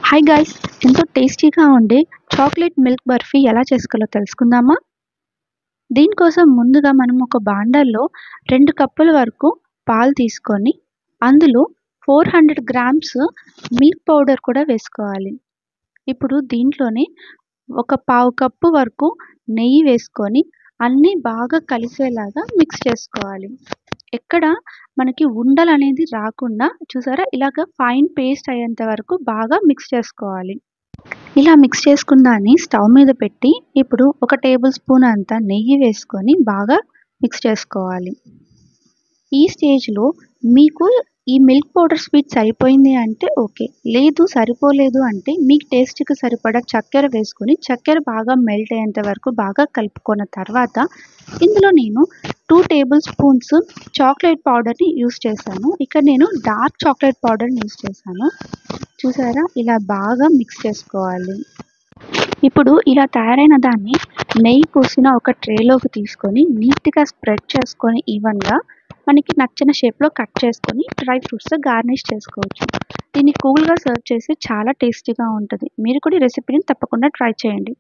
Hi guys! ఎంతో టేస్టీగా ఉండే చాక్లెట్ మిల్క్ బర్ఫీ ఎలా చేసుకోవాలో తెలుసుకుందామా? దీనికోసం ముందుగా మనం ఒక బాండల్లో 2 కప్పుల వరకు పాలు తీసుకొని, అందులో 400 గ్రామ్స్ మిల్క్ పౌడర్ కూడా వేసుకోవాలి. ఇప్పుడు దీంట్లోనే ఒక పావు కప్పు వరకు నెయ్యి వేసుకొని అన్నీ బాగా కలిసేలాగా మిక్స్ చేసుకోవాలి. ఎక్కడ మనకి ఉండలనేది రాకుండా చూసారా, ఇలాగ ఫైన్ పేస్ట్ అయ్యేంత వరకు బాగా మిక్స్ చేసుకోవాలి. ఇలా మిక్స్ చేసుకున్న దాన్ని స్టవ్ మీద పెట్టి ఇప్పుడు ఒక టేబుల్ స్పూన్ అంత నెయ్యి వేసుకొని బాగా మిక్స్ చేసుకోవాలి. ఈ స్టేజ్లో మీకు ఈ మిల్క్ పౌడర్ స్వీట్ సరిపోయింది అంటే ఓకే, లేదు సరిపోలేదు అంటే మీకు టేస్ట్కి సరిపడా చక్కెర వేసుకొని చక్కెర బాగా మెల్ట్ అయ్యేంత వరకు బాగా కలుపుకున్న తర్వాత ఇందులో నేను 2 టేబుల్ స్పూన్స్ చాక్లెట్ పౌడర్ని యూస్ చేశాను. ఇక్కడ నేను డార్క్ చాక్లెట్ పౌడర్ని యూస్ చేశాను. చూసారా, ఇలా బాగా మిక్స్ చేసుకోవాలి. ఇప్పుడు ఇలా తయారైన దాన్ని నెయ్యి పూసిన ఒక ట్రేలోకి తీసుకొని నీట్గా స్ప్రెడ్ చేసుకొని ఈవెన్గా మనకి నచ్చిన షేప్లో కట్ చేసుకొని డ్రై ఫ్రూట్స్తో గార్నిష్ చేసుకోవచ్చు. దీన్ని కూల్గా సర్వ్ చేసి చాలా టేస్టీగా ఉంటుంది. మీరు కూడా ఈ రెసిపీని తప్పకుండా ట్రై చేయండి.